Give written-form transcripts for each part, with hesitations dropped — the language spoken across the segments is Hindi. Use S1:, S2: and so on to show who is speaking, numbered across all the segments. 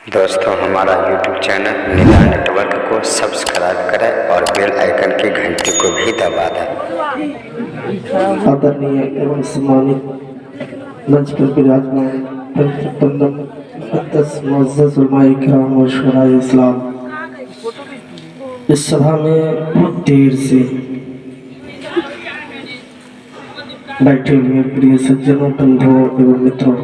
S1: दोस्तों, हमारा YouTube चैनल निदा नेटवर्क को सब्सक्राइब करें और बेल आइकन की घंटी को भी दबा दें।
S2: आदरणीय एवं सम्मानित मंच पर विराजमान मुअज़्ज़ज़ उलमाए किराम व शुहराए इस्लाम, इस सभा में बहुत देर से बैठे हुए प्रिय सज्जनों, बंधुओं एवं मित्रों,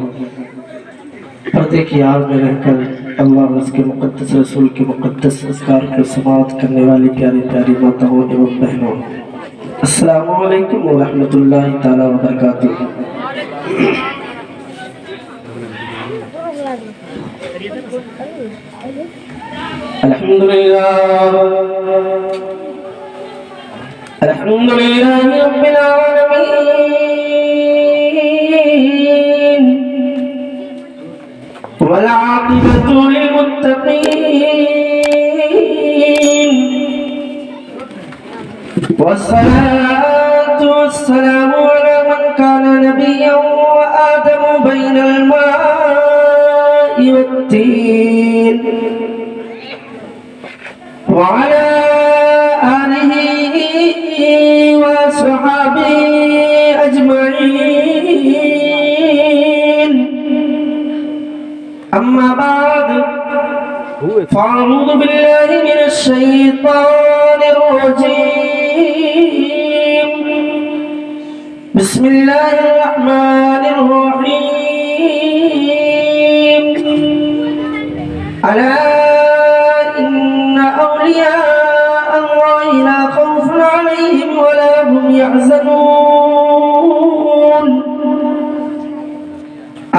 S2: पर्दे की आड़ में रहकर अल्लाह और उसके मुक़द्दस रसूल के मुक़द्दस अस्कार को समाअत करने वाली प्यारी प्यारी माताओं एवं बहनों, अस्सलामु अलैकुम व रहमतुल्लाहि ताला व बरकातुहू। अल्हम्दुलिल्लाह रब्बिल आलमीन वल आक़िबतु लिल मुत्तक़ीन वस्सलातु वस्सलामु अला मन काना नबिय्यन व आदमु बैनल माइ वत्तीन व अला आलिहि व अस्हाबिहि अजमईन। अम्मा बाद फ़अऊज़ु बिल्लाहि मिनश शैतानिर रजीम। बिस्मिल्लाहिर रहमानिर रहीम। अला इन्ना औलिया अल्लाहि ला खौफुन अलैहिम व ला हुम यहज़नून।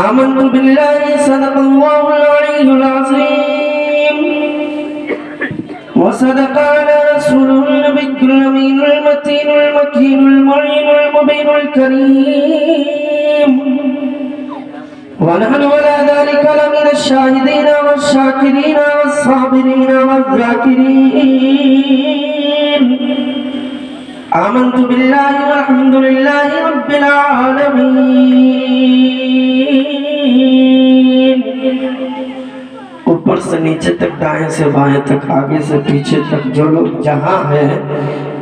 S2: आमन्तु बिल्लाहि सदक़ल्लाहुल अलिय्युल अज़ीम व सदक़ना रसूलुहुन नबिय्युल अमीनुल मतीनुल मकीनुल मुईनुल मुबीनुल करीम व नहनु अला ज़ालिका लमिनश शाहिदीन वश्शाकिरीन वस्साबिरीन वज़्ज़ाकिरीन। आमन्तु बिल्लाहि वल्हम्दुलिल्लाहि रब्बिल आलमीन। ऊपर से नीचे तक, दाएं से बाएं तक, आगे से पीछे तक, जो लोग जहां हैं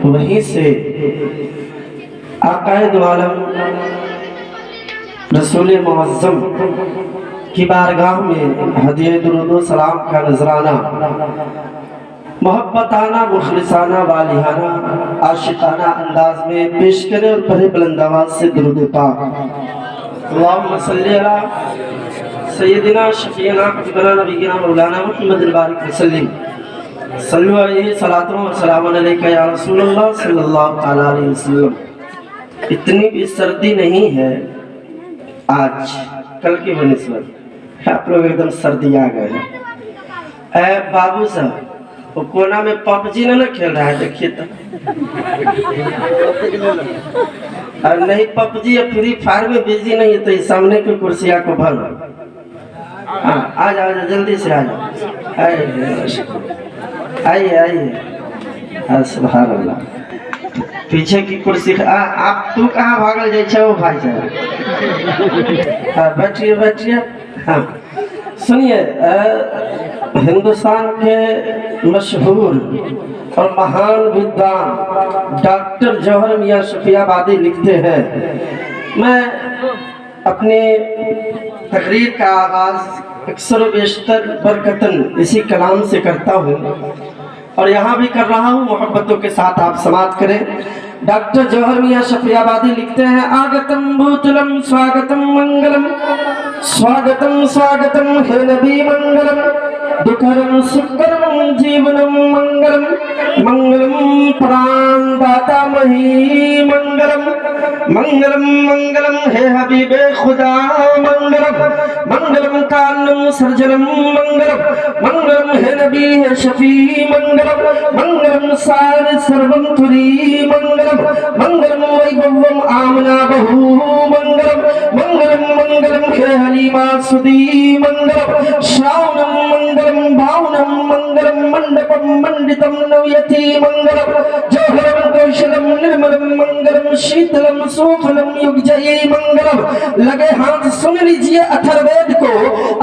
S2: वहीं से आक़ाए दो आलम रसूल मुअज़्ज़म की बारगाह में हदिया दुरूद व सलाम का नजराना मोहब्बताना, मुखलिसाना, वालिहाना, आशिकाना अंदाज में पेश करें और पढ़े बुलंद आवाज से दुरूद पाक। अल्लाहुम्मा सल्ली अला सय्यदिना शफीना हबीबना नबीना मौलाना मुहम्मदिल बारिक वसल्लिम। सल्लु अलैहि सलातु व सलामुन अलैका या रसूलल्लाह सल्लल्लाहु तआला अलैहि वसल्लम। इतनी भी सर्दी नहीं है आज, कल की बनिस्बत आप लोग एकदम सर्दी आ गए हैं। ऐ बाबू साहब, वो कोना में पबजी ना खेल रहा है, देखिए तो। और नहीं पबजी या फ्री फायर में बिजी नहीं है तो इस सामने की कुर्सियां को भर। हाँ, आ जाओ जल्दी से आ जाओ। आइए आइए। सुभान अल्लाह। पीछे की कुर्सी आप तू कहाँ भागल जाए छो भाई साहब? बैठिए बैठिए। हाँ सुनिए, हिंदुस्तान के मशहूर और महान विद्वान डॉक्टर जौहर मियाँ शफियाबादी लिखते हैं, मैं अपने तकरीर का आगाज अक्सर बेशतर बरकतन इसी कलाम से करता हूँ और यहाँ भी कर रहा हूँ। मोहब्बतों के साथ आप समाअत करें। डॉक्टर जौहर मियाँ शफियाबादी लिखते हैं, आगतम भूतलम स्वागतम मंगलम, स्वागतम स्वागतम हे नबी मंगलम, दुखरम सुखरम जीवनम मंगलम, मंगलम प्राण दाता मही मंगलम, मंगलम मंगलम हे हबीबे खुदा मंगलम, मंगलम कानम सर्जनम मंगलम, मंगलम हे नबी हे शफी मंगलम, मंगलम सार सर्वम तुरी मंगलम, मंगलम वैभवम आमना बहु मंगलम, मंगलम मंगलम हे हलीमा सुदी मंगलम, श्रावणम मंगलम भावनम मंगलम, मंडपम मंडितम नवयति मंगलम, जौहरम कौशलम निर्मलम मंगलम, शीतलम सुफलम युगजयी मंगलम। लगे हाथ सुन लीजिए अथर्ववेद को,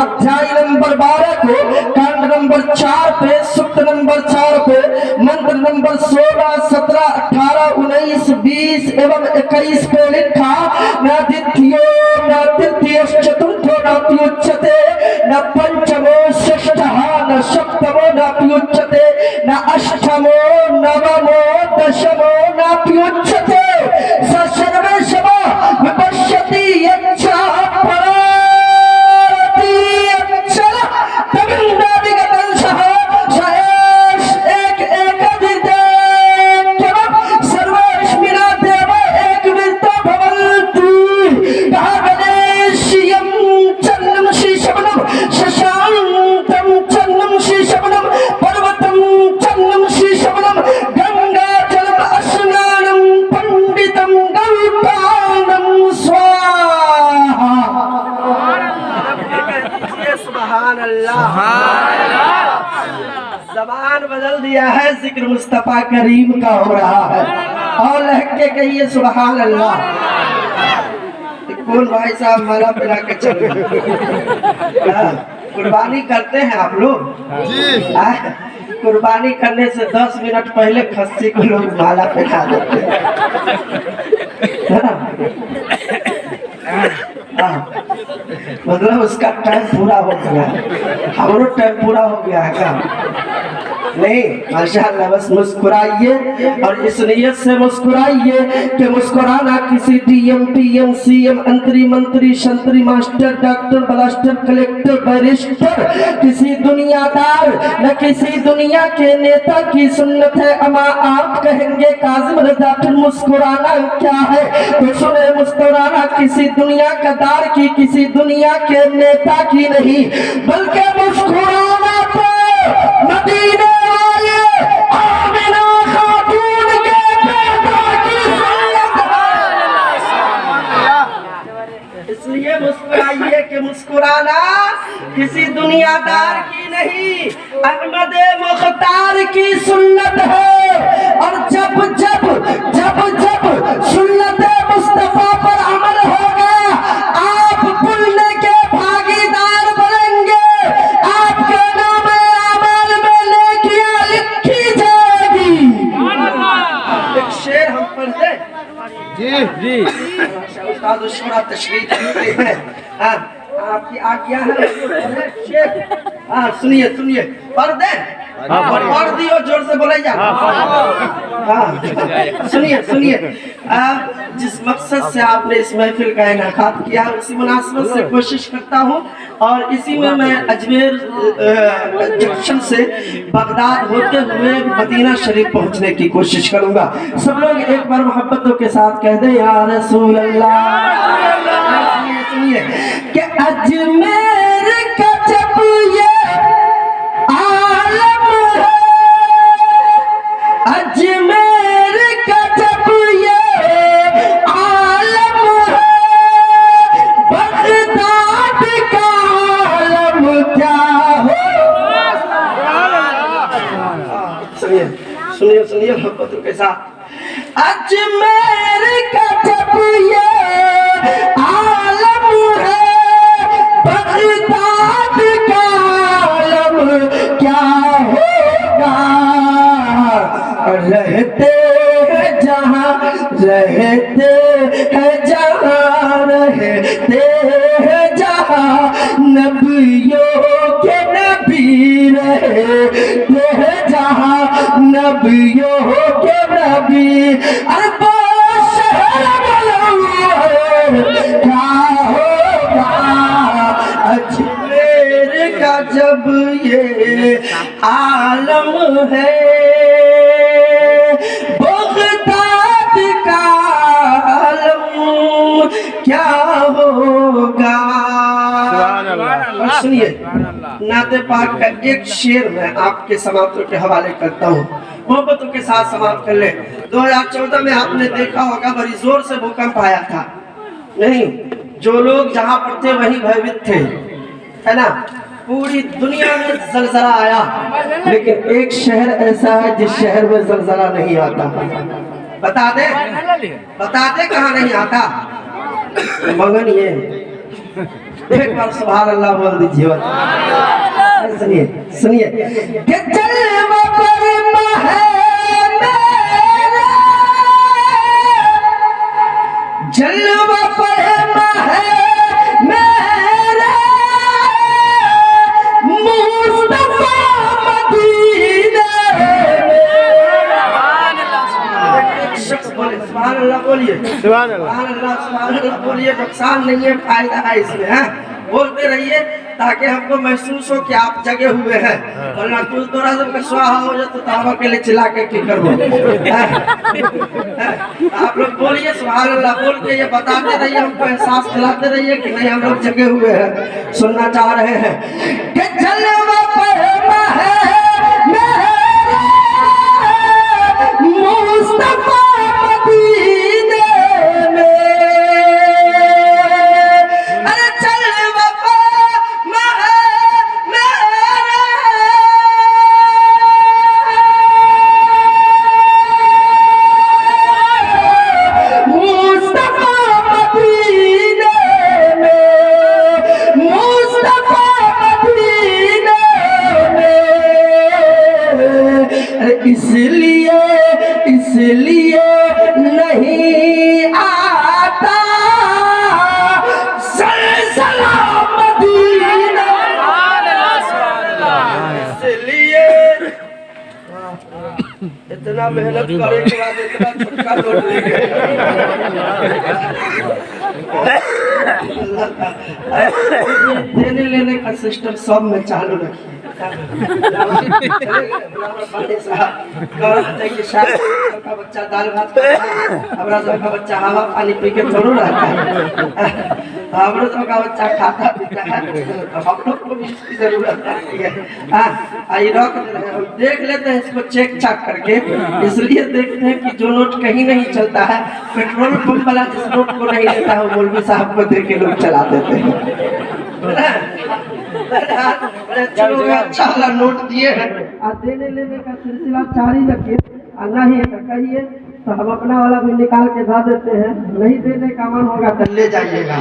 S2: अध्याय नंबर 12 को कांड नंबर 4 पे, सूक्त नंबर 4 पे, मंत्र नंबर 16, 17, 18, 19, 20 एवं 21 पे लिखा, न द्वितीयो न तृतीय चतुर्थो नापि उच्यते, न पंचमो षष्ठः न सप्तमो नापि उच्यते, न अष्टमो नवमो दशमो नापि उच्यते, स सर्वेषां विपश्यति यच्च पराति अक्षर तमिन्नादिगतं सः स एक एकाधिदेव सर्वेऽस्मिन्नादेव एकवित्तो भवन्ति। गणेश्यं चन्नं श्रीशबनं शशान्तं चन्नं श्रीशबनं पर्वतं चन्नं श्रीशबनं गंगाजलं स्नानं पंडितं गौपानं स्वाहा। सुभान अल्लाह। ज़बान बदल दिया है, जिक्र मुस्तफा करीम का हो रहा है, और लहक के कहिए सुभान अल्लाह। कौन भाई साहब माला पिला के चल रहे? कुर्बानी करते हैं आप लोग जी? कुर्बानी करने से 10 मिनट पहले खस्सी को लोग माला पहना देते हैं, मतलब उसका टाइम पूरा हो गया, हमारा टाइम पूरा हो गया है क्या? नहीं, माशाअल्लाह। बस मुस्कुराइए और इस नियत से मुस्कुराइए कि मुस्कुराना किसी डीएम पीएम सीएम मंत्री शंत्री master doctor blaster collector barrister किसी दुनियादार न किसी दुनिया के नेता की सुन्नत है। अमा आप कहेंगे काजिम रजा फिर मुस्कुराना क्या है, तो सुने मुस्कुराना किसी दुनिया का दार की, किसी दुनिया के नेता की नहीं, बल्कि मुस्कुराना तो मदीने वाले आमिना खातून के पैदा की सुन्नत है। इसलिए मुस्कुराइए कि मुस्कुराना किसी दुनियादार की नहीं, अहमद मुख्तार की सुन्नत है। और जब जब जब जब सुन्नत मुस्तफा पर अमल होगा, आप पुण्य के भागीदार बनेंगे, आपके नाम अमल में नेकियां लिखी जाएगी। एक शेर हम पढ़ते जी जी, उस्ताद उस्माना तशरीफ करते हैं। हाँ, आपकी आज्ञा है शेर? हाँ, सुनिए सुनिए, पढ़ दें और पढ़ दियो, जोर से बोलिए। हाँ, सुनिए सुनिए। जिस मकसद से आपने इस महफिल का इनेकाद किया है, उसी मुनासिबत से कोशिश करता हूँ, और इसी में मैं अजमेर जंक्शन से बगदाद होते हुए मदीना शरीफ पहुँचने की कोशिश करूँगा। सब लोग एक बार मोहब्बतों के साथ कह दें या रसूल अल्लाह। सुनिए कि अजमेर का जब ये आलम है, अजमेर का जब ये आलम है, बगदाद का आलम क्या हो। सुनिए सुनिए सुनिए मोहब्बतों के साथ। अजमेर का जब ये आलम है, बगदाद का आलम क्या होगा। रहते हैं जहाँ रहते हैं जहाँ रहते हैं जहाँ नबियों के नबी रहते हैं जहाँ नबियों के नबी। अरे क्या होगा अजमेर का जब ये आलम है, बगदाद का आलम क्या होगा। और सुनिए, नाते पाक का एक शेर मैं आपके समाप्त के हवाले करता हूँ, मोहब्बतों के साथ समाप्त कर ले। 2014 में आपने देखा होगा बड़ी जोर से भूकंप आया था, नहीं जो लोग जहाँ पर थे वहीं भयभीत थे, है ना। पूरी दुनिया में जलजला आया, लेकिन एक शहर ऐसा है जिस शहर में जलजला नहीं आता। बता दे कहाँ नहीं आता। मगन ये एक बार सुभान अल्लाह बोल दीजिए। सुनिए सुनिए कि जलवा परमा है मेरा, जलवा परमा है मेरा, मुस्तफा मदीने में। सुभान अल्लाह बोलिए, सुभान अल्लाह बोलिए। नुकसान नहीं है, फायदा है इसमें। है बोलते रहिए ताकि हमको महसूस हो कि आप जगे हुए हैं, वरना तू थोड़ा सा स्वाहा हो जाए तो ताबा के लिए चिल्ला के की करो। आप लोग बोलिए सुभान अल्लाह बोल के ये बताते रहिए, हमको एहसास दिलाते रहिए कि नहीं हम लोग जगे हुए हैं, सुनना चाह रहे हैं कि जलवा परमा है मेरा, मुस्तफा मदीने में। अरे जलवा परमा है मेरा, मुस्तफा मदीने में, मुस्तफा मदीने में। इसलिए इसलिए नहीं आता सलसला मदीना, इसलिए इतना मेहनत करे के बाद इतना छुटका लौट ले गए। देने लेने का सिस्टम सब में चालू रखिए। का बच्चा दाल भात हमारा सबका बच्चा हवा पानी पी के थोड़ा रहता है, हम लोग का बच्चा खाता पीता है, तो हम लोग को भी इसकी जरूरत पड़ती है। हम देख लेते हैं इसको चेक चाक करके, इसलिए देखते हैं कि जो नोट कहीं नहीं चलता है, पेट्रोल पंप वाला जिस नोट को नहीं लेता है वो मौलवी साहब को देख के लोग चला देते हैं। अच्छा वाला नोट दिए हैं, देने लेने का सिलसिला जारी रखिए। नहीं तो कहिए तो हम अपना वाला भी निकाल के धा देते हैं, नहीं देने का मन होगा तो ले जाइएगा।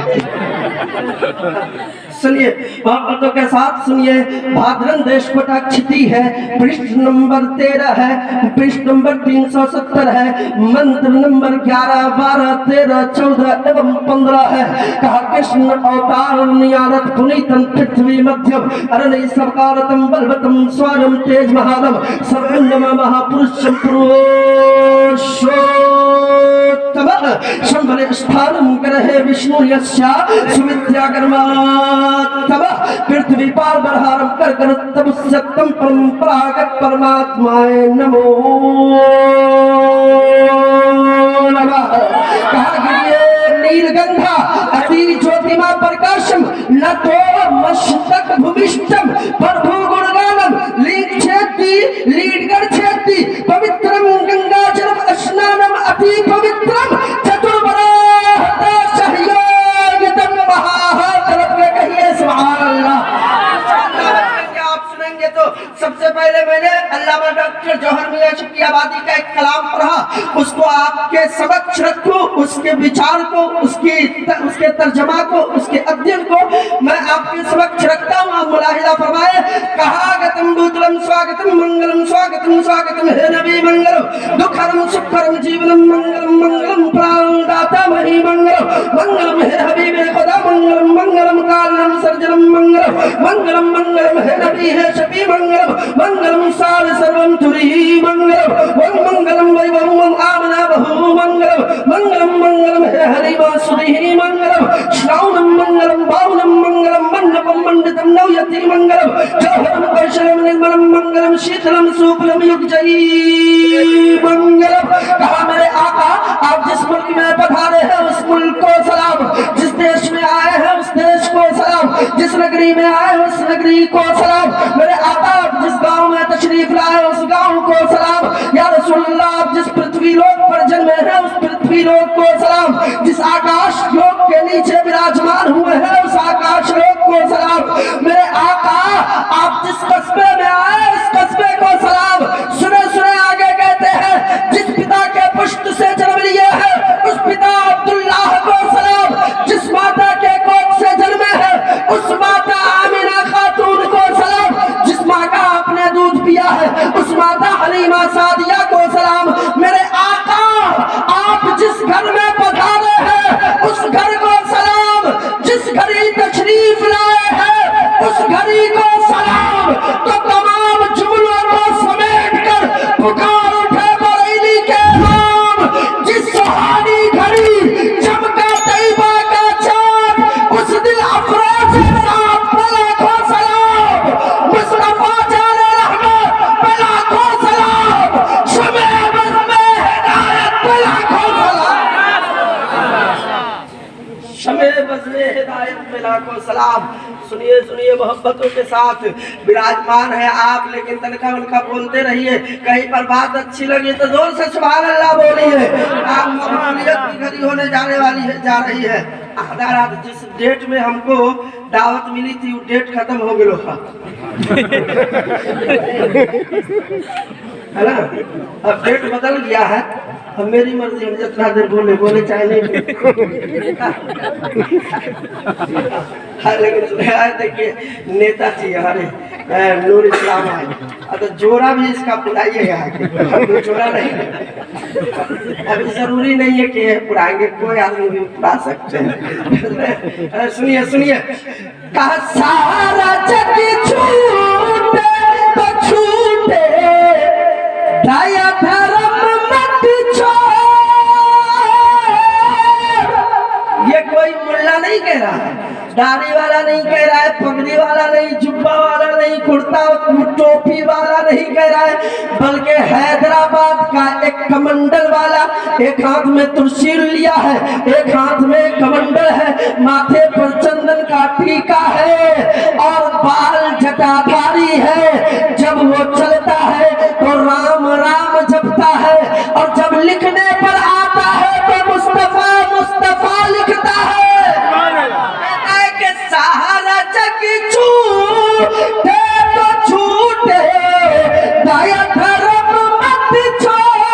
S2: सुनिए मोहब्बतों के साथ सुनिए, भाद्रन देश कोटा क्षिति है, पृष्ठ नंबर 13 है, पृष्ठ नंबर 370 है, मंत्र नंबर 11, 12, 13, 14 एवं 15 है। कहा कृष्ण अवतार नियारत पुनीतम पृथ्वी मध्यम अरण्य सवकारतम बलवतम स्वरम तेज महानम सर्वन्नम महापुरुषम पुरुषोत्तम शंभरे स्थानम ग्रहे विष्णु यस्या सुविद्याकर्मा तब पृथ्वी पार बरहारम कर कर तब सत्यम परंपरागत परमात्माए नमो नमः। कहा नीलगंधा अति ज्योतिमा प्रकाशम न तो मस्तक भूमिष्ठम प्रभु गुणगानम लीड छेती लीडगर छेती पवित्रम गंगा जलम स्नानम अति पवित्रम चतुर्वराहता सहयोगितम महाहातरत में कहिए सुभान अल्लाह। आप सुनेंगे तो सबसे पहले मैंने अल्लामा डॉक्टर जौहर मियां शफियाबादी का एक कलाम पढ़ा, उसको आपके समक्ष रखूं, उसके विचार को, उसके तर्जमा को, उसके अध्ययन को मैं आपके समक्ष रखता हूं। आप मुलाहिजा फरमाए। कहा गतम भूतलम स्वागतम मंगलम स्वागतम स्वागतम हे नबी मंगलम दुखरम सुखरम जीवनम मंगलम मंगलम प्राणदाता मही मंगलम मंगलम हे हबीबे खुदा मंगलम मंगलम कारणम सर्जनम मंगलम मंगलम मंगलम हे नबी हे शफी मंगलम मंगलम सार सर्वम तुरी मंगलम वं मंगलम वैभवम आमना बहु मंगलम मंगलम मंगलम हे हरि वासुदेहि मंगलम श्रावणम मंगलम बावनम मंगलम मन्नपम मंडितम नवयति मंगलम जौहरम कौशलम निर्मलम मंगलम शीतलम सुफलम युगजयी मंगलम। कहा मेरे आका आप जिस मुल्क में पधारे हैं उस मुल्क को सलाम, जिस देश में आए हैं उस देश को सलाम, जिस नगरी में आए हैं उस नगरी को सलाम। मेरे आका आप जिस गांव में तशरीफ लाए उस गांव को सलाम। या रसूलुल्लाह आप जिस पृथ्वी लोक पर जन्मे हैं उस पृथ्वी लोक को सलाम, जिस आकाश लोक के नीचे विराजमान हुए हैं उस आकाश लोक को सलाम। मेरे आका आप जिस कस्बे में आए उस कस्बे को सलाम। सुने सुने आगे कहते हैं जिस पिता के पुष्ट से जन्म लिए हैं उस पिता अब्दुल्लाह को सलाम, जिस माता के कोख से जन्मे हैं उस माता आमिना खातून को सलाम, फातिमा सादिया को सलाम। मेरे आका आप जिस घर में पधारे हैं उस घर को सलाम, जिस घड़ी तशरीफ लाए हैं उस घड़ी को सलाम। तो तमाम जुमलों को समेट कर पुकार उठे बरेली के नाम। जिस सुहानी घड़ी चमका तैयबा का चाँद उस दिल अफरोज के साथ लाखों सलाम। मुस्तफा जाने रहमत पे लाखों सलाम। शमे बज़ में हिदायत पे लाखों सलाम। शमे बज़ में हिदायत पे लाखों सलाम। सुनिए सुनिए मोहब्बतों के साथ विराजमान है आप, लेकिन तनखा वनखा बोलते रहिए। कहीं पर बात अच्छी लगी तो जोर से सुभान अल्लाह बोलिए। आप मकबूलियत की घड़ी होने जाने वाली है, जा रही है। आधारात जिस डेट में हमको दावत मिली थी वो डेट खत्म हो गई है ना। अब डेट बदल गया है। अब मेरी मर्जी, हम जितना देर बोले चाहे नहीं। हाँ, लेकिन देखिए नेताजी हमारे नूर इस्लाम है तो जोड़ा भी इसका पुराइएगा। तो जोड़ा नहीं, अभी जरूरी नहीं है कि पुराएंगे, कोई आदमी भी पुरा सकते हैं। सुनिए सुनिए, कहा सारा जग छूटे तो छूटे, दया धर्म मत छोड़। ये कोई मुल्ला नहीं कह रहा है, दाढ़ी वाला नहीं कह रहा है, पगड़ी वाला नहीं, जुब्बा वाला नहीं, कुर्ता टोपी वाला नहीं कह रहा है, बल्कि हैदराबाद का एक कमंडल वाला। एक हाथ में त्रिशूल लिया है, एक हाथ में कमंडल है, माथे पर चंदन का टीका है और बाल जटाधारी है। जब वो चलता है तो राम राम जपता है और जब लिखने पर आता है तो मुस्तफा मुस्तफा लिखता है। सहारा जग छूटे तो छूटे, दया धर्म मत छोड़।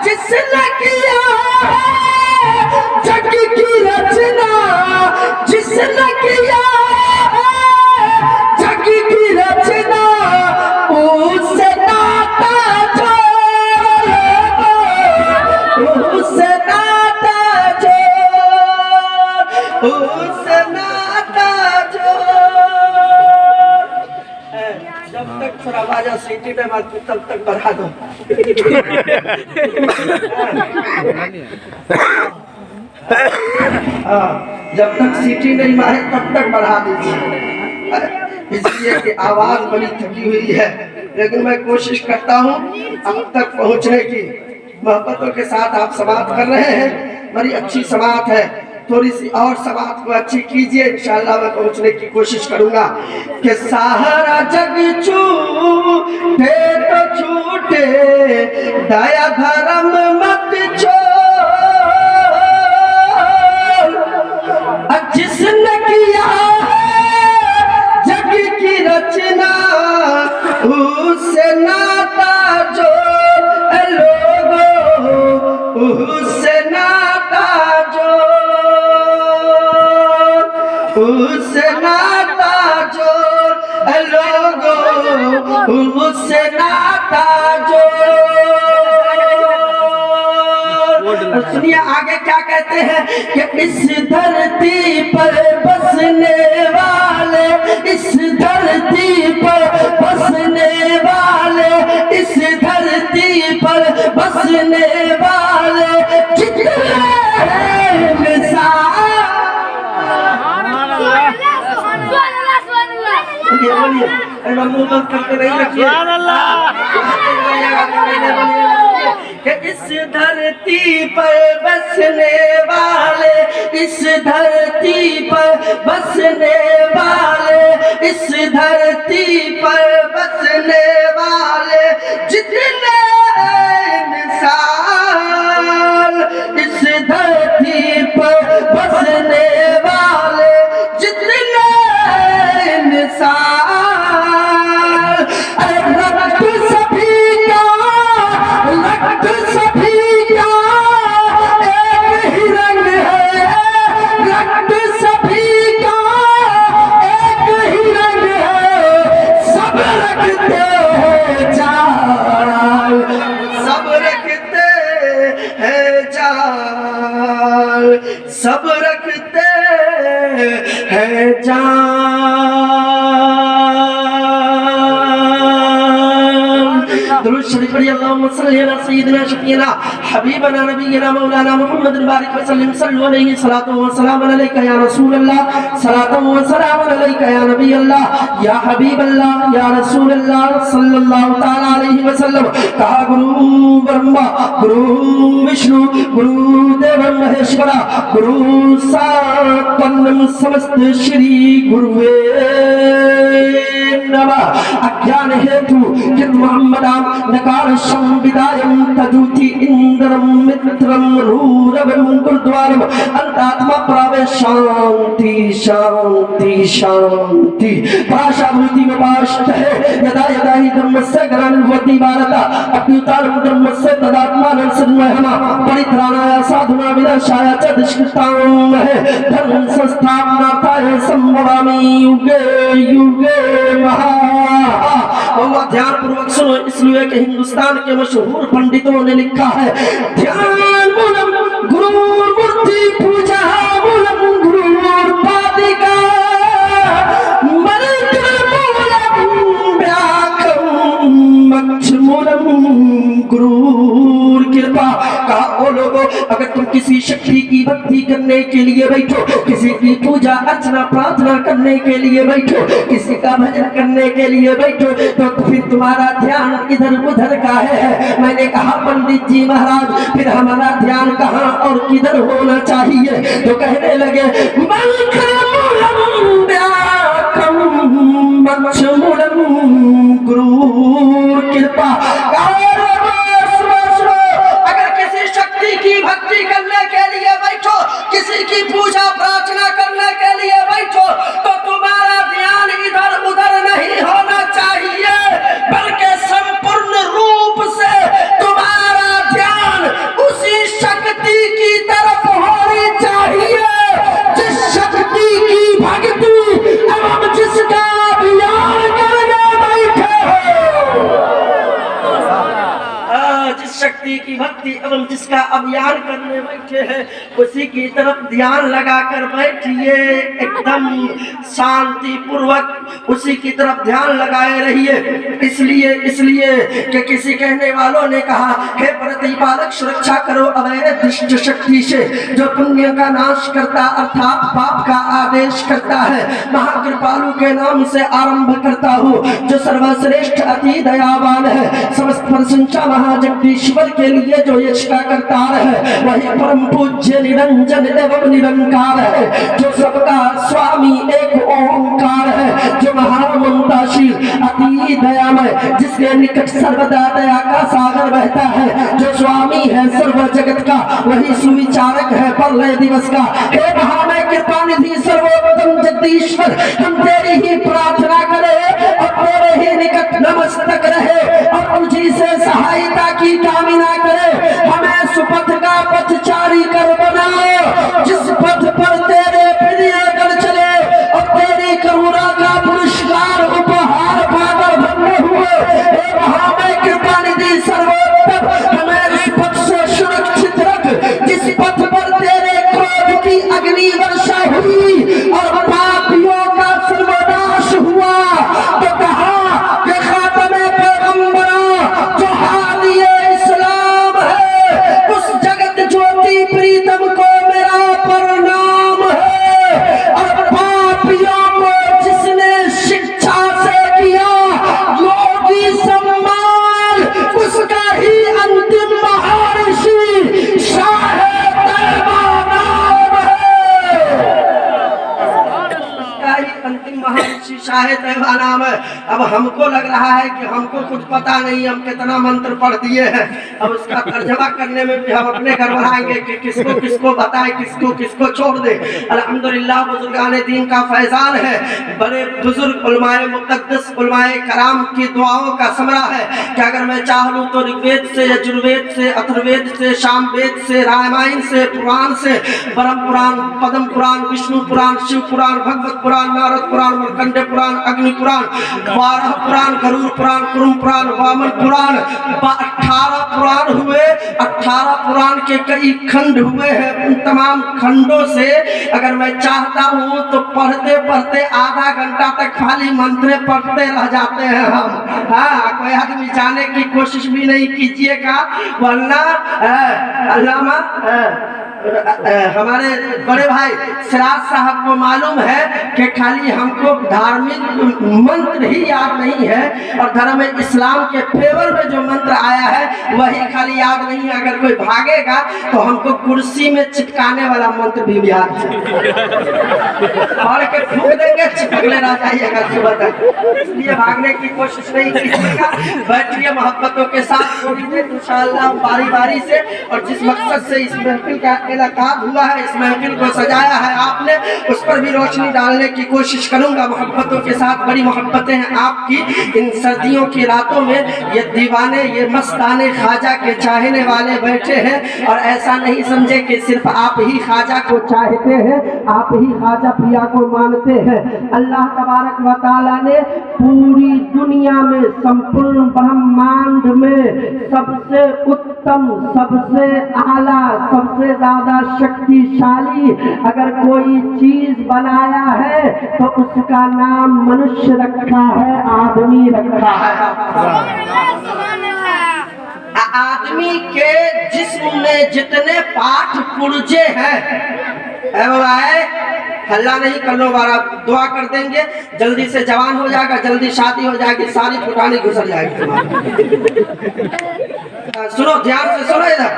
S2: जिसने किया जग की रचना, जिसने किया जग की रचना, उससे नाता जोड़, उससे नाता जोड़, उससे नाता जोड़। जब तक थोड़ा बाजा सीटी में मत तब तक बढ़ा दो। जब तक सीटी नहीं मारे तब तक बढ़ा दीजिए, इसलिए कि आवाज बड़ी थकी हुई है। लेकिन मैं कोशिश करता हूँ अब तक पहुँचने की। मोहब्बतों के साथ आप समाप्त कर रहे हैं, बड़ी अच्छी समाप्त है। थोड़ी सी और समाप्त को अच्छी कीजिए, इंशाअल्लाह मैं पहुंचने की कोशिश करूंगा। कि सहारा जग छूटे तो छूटे, दया धर्म मत छोड़। जिसने किया जग की रचना, उससे नाता जोड़ लोगों, उससे नाता जोड़, उससे नाता जोड़ लोगों, उससे नाता जोड़। सुनिए आगे क्या कहते हैं कि इस धरती पर बसने वाले, इस धरती पर बसने वाले, इस धरती पर बसने वाले जितने मिसाल। बोलिए मुंह बंद करके नहीं रखिए। कि इस धरती पर बसने वाले, इस धरती पर बसने वाले, इस धरती पर बसने वाले जितने इंसान, इस धरती पर बसने वाले जितने इंसान। रक्त सभी का, रक्त सभी का एक ही रंग है, रक्त सभी का एक ही रंग है। सब रखते हैं दुरूद शरीफ पढ़िए अल्लाहुम्मा सल्ली अला सय्यिदिना शफीना हबीबना नबीना मौलाना मुहम्मद बारिक वसल्लम सल्लु अलैहि सलातु व सलाम अलैका या रसूल अल्लाह सलातु व सलाम अलैका या नबी अल्लाह या हबीब अल्लाह या रसूल अल्लाह सल्लल्लाहु तआला अलैहि वसल्लम। कहा गुरु ब्रह्मा गुरु विष्णु गुरु देव महेश्वरा गुरु सात्वन्नम समस्त श्री गुरुवे नमः। अज्ञान हेतु किं मोहम्मदां नकार संविदायं तदुति इंद्रम मित्रम रूरवं गुरुद्वारम अंतात्मा प्रवेश शांति शांति शांति। भाषाभूति में वाष्ट है यदा यदा ही धर्मस्य ग्लानिर्भवति भारत अभ्युत्थानं धर्मस्य तदात्मानं सन्महः परित्राणाय साधुना विनाशाय च दुष्कृतां है धर्म संस्थापनार्थाय संभवामि युगे युगे महा। ध्यान पूर्वक सुनो, इसलिए कि हिंदुस्तान के मशहूर पंडितों ने लिखा है ध्यान मूलम गुरुमूर्ति पूजा मूलम गुरुपादिका मंत्र मूलम व्याकम मक्ष मूलम गुरु कृपा। कहा ओ लोगों, अगर तुम किसी शक्ति की भक्ति करने के लिए बैठो, किसी की पूजा अर्चना प्रार्थना करने के लिए बैठो, किसी का भजन करने के लिए बैठो, तो फिर तुम्हारा ध्यान इधर उधर का है। मैंने कहा पंडित जी महाराज फिर हमारा ध्यान कहाँ और किधर होना चाहिए? तो कहने लगे गुरु कृपा। की भक्ति करने के लिए बैठो, किसी की पूजा प्रार्थना करने के लिए बैठो, तो तुम्हारा ध्यान इधर उधर नहीं होना चाहिए, बल्कि संपूर्ण रूप से तुम्हारा ध्यान उसी शक्ति की तरफ होनी चाहिए जिस शक्ति की भक्ति एवं जिसका अभियान करने बैठे हो। जिस शक्ति की भक्ति एवं जिसका अभियान करने बैठे हैं उसी की तरफ ध्यान लगाकर बैठिए, एकदम शांति पूर्वक उसी की तरफ ध्यान लगाए रहिए। इसलिए कि किसी कहने वालों ने कहा हे प्रतिपालक सुरक्षा करो अवैध दुष्ट शक्ति से जो पुण्य का नाश करता अर्थात पाप का आदेश करता है। महाकृपालु के नाम से आरंभ करता हूँ जो सर्वश्रेष्ठ अति दयावान है। समस्त प्रशंसा महाजगदीश्वर के लिए जो यश का करतार है, वही परम पूज्य निरंजन एवं निरंकार है, जो सबका स्वामी एक ओंकार है, जो महाममताशील अति दयामय जिसके निकट सर्वदा दया का सागर बहता है, जो स्वामी है सर्व जगत का, वही सुविचारक है प्रलय दिवस का। हे महामय कृपा निधि सर्वोत्तम जगदीश्वर, हम तेरी ही प्रार्थना करें और तेरे ही निकट नमस्तक रहे और तुझी से सहायता की कामना करे। हमें सुपथ का पथचारी कर बनाओ, जिस पथ पर तेरे प्रिय कर चले और तेरी करुणा का पुरस्कार उपहार पाकर बने हुए। हे महामय कृपा निधि सर्वोत्तम, हमें इस पथ से सुरक्षित रख जिस पथ पर तेरे क्रोध की अग्नि वर्षा हुई और पापियों का सर्वनाश हुआ। तो कहा कि खातमे पैगंबरा जो हादिए इस्लाम है, उस जगत ज्योति प्रीतम को मेरा प्रणाम है। और पापियों को जिसने शिक्षा से किया योगी सम्मान, उसका ही अंतिम महर्षि शाह तैयबा नाम है। उसका ही अंतिम महर्षि शाह तैयबा नाम है। अब हमको लग रहा है कि हमको कुछ पता नहीं, हम कितना मंत्र पढ़ दिए हैं। अब उसका तर्जमा करने में भी हम अपने घबराएंगे कि किसको किसको बताएं, किसको किसको छोड़ दे। अल्हम्दुलिल्लाह बुजुर्गाने दीन का फैजान है, बड़े बुजुर्ग उलमाए मुक़द्दस उलमाए कराम की दुआओं का समरा है कि अगर मैं चाह लूँ तो ऋग्वेद से यजुर्वेद से अथर्ववेद से सामवेद से रामायण से पुराण से ब्रह्म पुराण पद्म पुराण विष्णु पुराण शिव पुराण भगवत पुराण नारद पुराण पुराण, मार्कंडेय पुराण, अग्नि पुराण, 12 पुराण, गरुड़ पुराण, कुरुम पुराण, वामन पुराण, 18 पुराण हुए। 18 पुराण के कई खंड हुए हैं। उन तमाम खंडों से अगर मैं चाहता हूँ तो पढ़ते पढ़ते आधा घंटा तक खाली मंत्र पढ़ते रह जाते हैं हम। हाँ, कोई आदमी जाने की कोशिश भी नहीं कीजिएगा, वरना अल्लामा हमारे बड़े भाई सिराज साहब को मालूम है कि खाली हमको धार्मिक मंत्र ही याद नहीं है और धर्म इस्लाम के फेवर में जो मंत्र आया है वही खाली याद नहीं है। अगर कोई भागेगा तो हमको कुर्सी में चिपकाने वाला मंत्र भी याद है, और के फूक देंगे, चिपकने रह जाइएगा सुबह तक। इसलिए भागने की कोशिश नहीं कीजिएगा, बैठिए मोहब्बतों के साथ, थोड़ी देर इंशाअल्लाह बारी बारी से। और जिस मकसद से इस महफिल का इनेकाद हुआ है, इस महफिल को सजाया है आपने, उस पर भी रोशनी डालने की कोशिश करूंगा मोहब्बतों के साथ। बड़ी मोहब्बतें हैं आपकी। इन सर्दियों की रातों में ये दीवाने, ये मस्ताने ख्वाजा के चाहने वाले बैठे हैं, और ऐसा नहीं समझे कि सिर्फ आप ही ख्वाजा को चाहते हैं, आप ही ख्वाजा पिया को मानते हैं। अल्लाह तबारक व तआला ने पूरी दुनिया में, संपूर्ण ब्रह्मांड में सबसे उत्तम, सबसे आला, सबसे ज्यादा शक्तिशाली अगर कोई चीज बनाया है तो उसका नाम मनुष्य रखा है, आदमी रखा है। आदमी के जिस्म में जितने पाठ पुर्जे हैं, हल्ला नहीं करने वाला, दुआ कर देंगे, जल्दी से जवान हो जाएगा, जल्दी शादी हो जाएगी, सारी फुटानी गुजर जाएगी। सुनो, ध्यान से सुनो इधर।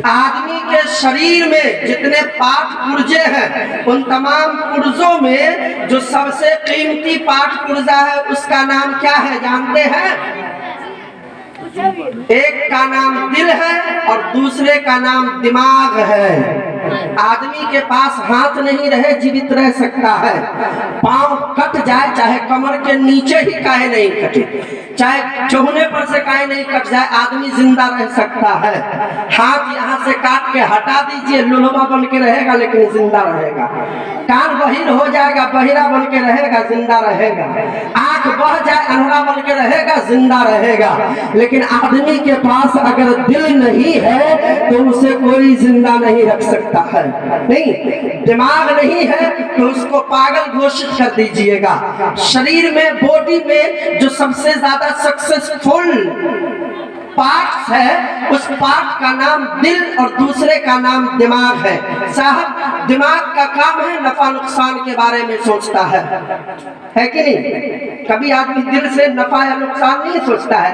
S2: आदमी के शरीर में जितने पाठ पुर्जे हैं, उन तमाम पुर्जों में जो सबसे कीमती पाठ पुर्जा है उसका नाम क्या है जानते हैं? एक का नाम दिल है और दूसरे का नाम दिमाग है। आदमी के पास हाथ नहीं रहे जीवित रह सकता है, पांव कट जाए चाहे कमर के नीचे ही काहे नहीं कटे, चाहे चौने पर से काहे नहीं कट जाए, आदमी जिंदा रह सकता है। हाथ यहाँ से काट के हटा दीजिए, लुलवा बन के रहेगा लेकिन जिंदा रहेगा। कान बहिर हो जाएगा, बहिरा बन के रहेगा, जिंदा रहेगा। आंख बह जाए, अंधा बन के रहेगा, जिंदा रहेगा। लेकिन आदमी के पास अगर दिल नहीं है तो उसे कोई जिंदा नहीं रख सकता है। नहीं, दिमाग नहीं है तो उसको पागल घोषित कर दीजिएगा। शरीर में, बॉडी में जो सबसे ज्यादा सक्सेसफुल पार्ट्स है, उस पार्ट का नाम दिल और दूसरे का नाम दिमाग है। साहब, दिमाग का काम है नफा नुकसान के बारे में सोचता है कि नहीं? कभी आदमी दिल से नफा या नुकसान नहीं सोचता है।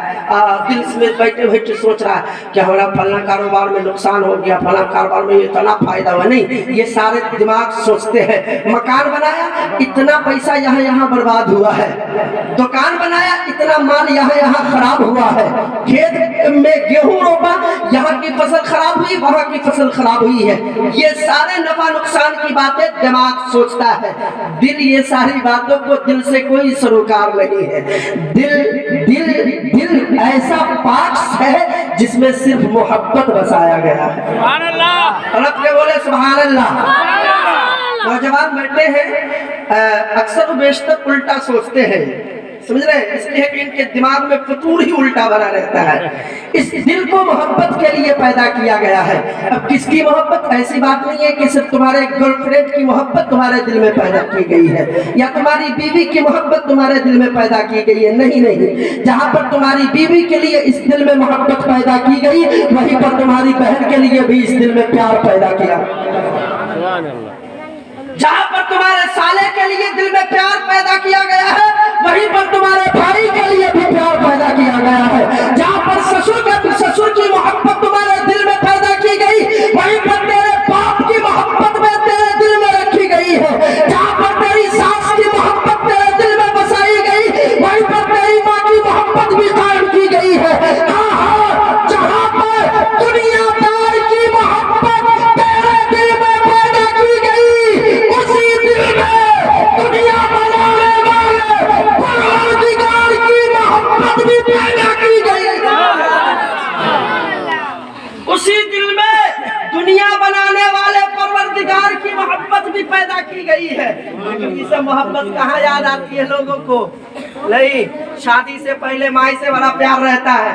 S2: दिल में बैठे बैठे सोच रहा है कि हमारा फलना कारोबार में नुकसान हो गया, फलना कारोबार में इतना फायदा हुआ। नहीं, ये सारे दिमाग सोचते हैं। मकान बनाया, इतना पैसा यहाँ यहाँ बर्बाद हुआ है। दुकान बनाया, इतना माल यहाँ यहाँ खराब हुआ है। खेत में गेहूं रोपा, यहाँ की फसल खराब हुई, वहां की फसल खराब हुई है। ये सारे नफा नुकसान की बातें दिमाग सोचता है। दिल ये सारी बातों को, दिल से कोई सरोकार नहीं है। दिल ऐसा पार्ट्स है जिसमें सिर्फ मोहब्बत बसाया गया है। सुभान अल्लाह, और अपने बोले सुभान अल्लाह। नौजवान बैठे हैं, अक्सर बेशतर उल्टा सोचते हैं, समझ रहे हैं? इसलिए कि इनके दिमाग में फतूर ही उल्टा बना रहता है। इस दिल को मोहब्बत के लिए पैदा किया गया है। अब किसकी मोहब्बत? ऐसी बात नहीं है कि सिर्फ तुम्हारे गर्लफ्रेंड की मोहब्बत तुम्हारे दिल में पैदा की गई है, या तुम्हारी बीवी की मोहब्बत तुम्हारे दिल में पैदा की गई है। नहीं नहीं, जहाँ पर तुम्हारी बीवी के लिए इस दिल में मोहब्बत पैदा की गई, वहीं पर तुम्हारी बहन के लिए भी इस दिल में प्यार पैदा किया। जहाँ पर तुम्हारे साले के लिए दिल में प्यार पैदा किया गया है, वहीं पर तुम्हारे भाई के लिए भी प्यार पैदा किया गया है। जहाँ पर ससुर की मोहब्बत तुम्हारे दिल में पैदा की गई, वहीं पर तेरे बाप की मोहब्बत में तेरे दिल में रखी गई है। जहाँ पर तेरी सास की मोहब्बत तेरे दिल में बसाई गई, वहीं पर तेरी माँ की मोहब्बत भी कायम की गई है। जहाँ पर दुनियादार की मोहब्बत तेरे दिल में पैदा की गई, उसी दिल में याद आती है लोगों को। नहीं, शादी से पहले माई से बड़ा प्यार रहता है,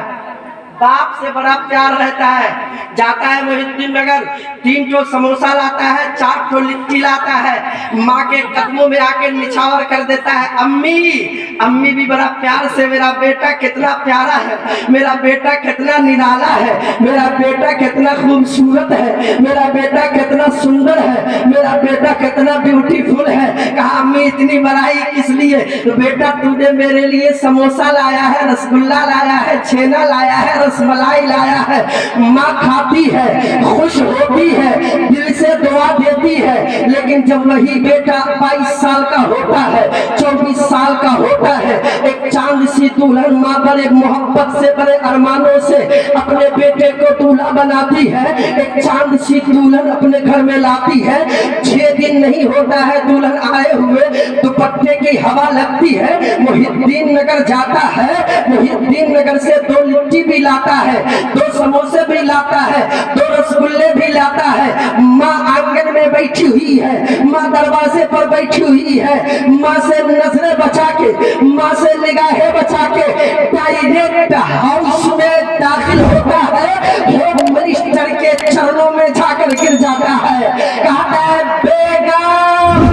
S2: बाप से बड़ा प्यार रहता है। जाता है मोहिद्दीन नगर, 3 ठो समोसा लाता है, 4 ठो लिट्टी लाता है, माँ के कदमों में आके निछावर कर देता है। अम्मी, अम्मी भी बड़ा प्यार से, मेरा बेटा कितना प्यारा है, मेरा बेटा कितना निराला है, मेरा बेटा कितना खूबसूरत है, मेरा बेटा कितना सुंदर है, मेरा बेटा कितना ब्यूटीफुल है। कहा अम्मी इतनी बड़ाई किस लिए? तो बेटा तूने मेरे लिए समोसा लाया है, रसगुल्ला लाया है, छेना लाया है, रसमलाई लाया है। माँ खाती है, खुश होती है, दिल से दुआ देती है। लेकिन जब वही बेटा 22 साल का होता है, 24 साल का होता है, एक चांद सी दुल्हन माँ बड़े मोहब्बत से, बड़े अरमानों से अपने बेटे को दूल्हा बनाती है। एक चांद सी दुल्हन अपने घर में लाती है। 6 दिन नहीं होता है दुल्हन आए हुए, दुपट्टे की हवा लगती है। मोहिद्दीन नगर जाता है, मोहिद्दीन नगर से 2 लिट्टी भी लाता है, 2 समोसे भी लाता है, 2 रसगुल्ले भी लाता है। माँ आंगन में बैठी हुई है, माँ दरवाजे पर बैठी हुई है। माँ से नजरें बचा के, माँ से निगाहें बचा के डायरेक्ट हाउस में दाखिल होता है। होम मिनिस्टर के चरणों में जाकर गिर जाता है। कहता है बेगम,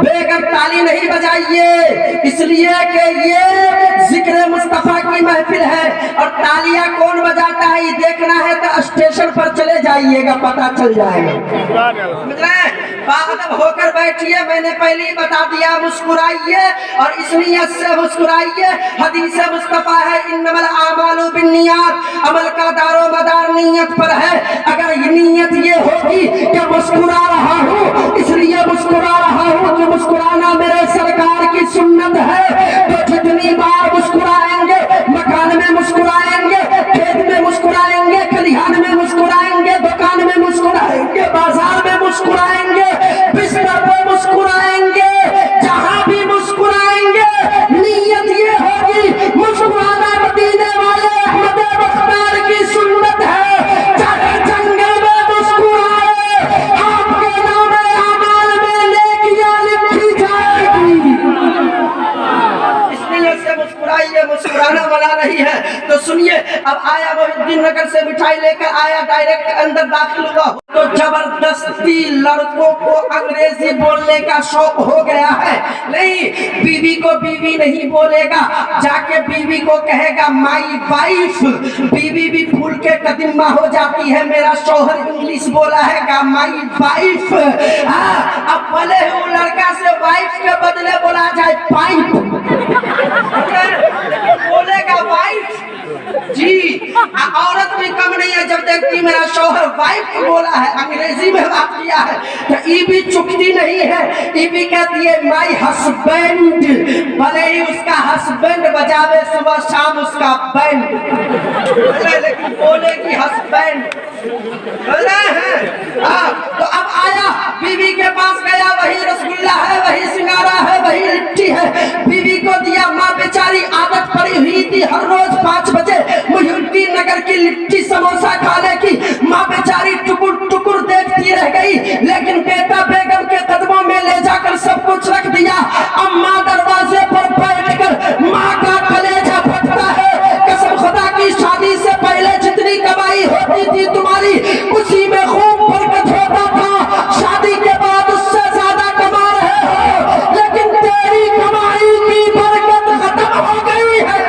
S2: बेगम ताली नहीं बजाइए, इसलिए कि ये जिक्र मुस्तफा की महफिल है। और तालियां कौन बजाता है ये देखना है तो स्टेशन पर चले जाइएगा, पता चल जाएगा। समझ रहे हैं? बाअदब होकर बैठिए, मैंने पहले ही बता दिया। मुस्कुराइए और इस नियत से मुस्कुराइए। हदीस मुस्तफा है इन्नमल आमालु बिन्नियात, अमल का दारो मदार नियत पर है। अगर ये नियत ये होगी कि मुस्कुरा रहा हूँ इसलिए मुस्कुरा रहा हूँ कि मुस्कुराना मेरे सरकार की सुन्नत है, तो जितनी बार मुस्कुराएंगे, मकान में मुस्कुराएंगे, खेत में मुस्कुराएंगे, खलिहान में मुस्कुराएंगे, दुकान में मुस्कुराएंगे, बाजार में मुस्कुराएंगे, बिस्तर पर मुस्कुराएंगे, जहां भी मुस्कुराएंगे नियत ये होगी मुस्कुराना मदीने वाले अहमद बख्तार की सुन्नत है। चाहे जंगल में मुस्कुराए, आपके नाम आमाल में नेकियां लिखी जाएगी। इसलिए से मुस्कुराइए, मुस्कुराना मना नहीं है। तो सुनिए, अब आया मोहिद्दीन नगर से मिठाई लेकर आया, डायरेक्ट अंदर दाखिल हुआ तो जबरदस्ती लड़कों को अंग्रेजी बोलने का शौक हो गया है। नहीं, बीवी को बीवी नहीं बोलेगा, जाके बीवी को कहेगा माई वाइफ। बीवी भी फूल के कदीमा हो जाती है, मेरा शौहर इंग्लिश बोला है माई वाइफ। अब भले ही वो लड़का से वाइफ के बदले बोला जाए पाइप, बोलेगा वाइफ जी। औरत भी कम नहीं है, जब देखती मेरा शौहर वाइफ बोला है, अंग्रेजी में बात किया है, तो ये भी चुकती नहीं है। ये भी कहती है माई हस्बैंड, भले ही उसका हस्बैंड बजावे सुबह शाम उसका बैंड, लेकिन बोलेगी हस्बैंड। तो अब आया, बीवी के पास गया, वही रसगुल्ला है, वही सिंगारा है, वही लिट्टी है, बीवी को दिया। माँ बेचारी आदत पड़ी हुई थी हर रोज 5 बजे मोहिद्दीन नगर की लिट्टी समोसा खाने की। माँ बेचारी टुकुर टुकुर देखती रह गई, लेकिन बेटा बेगम के कदमों में ले जाकर सब कुछ रख दिया। अब माँ दरवाजे पर बैठकर माँ का कलेजा फटता है। कसम खुदा की, शादी से पहले जितनी कमाई होती थी तुम्हारी, उसी में खूब बरकत होता था। शादी के बाद उससे ज्यादा कमा रहे हो, लेकिन तेरी कमाई की बरकत खत्म हो गई है।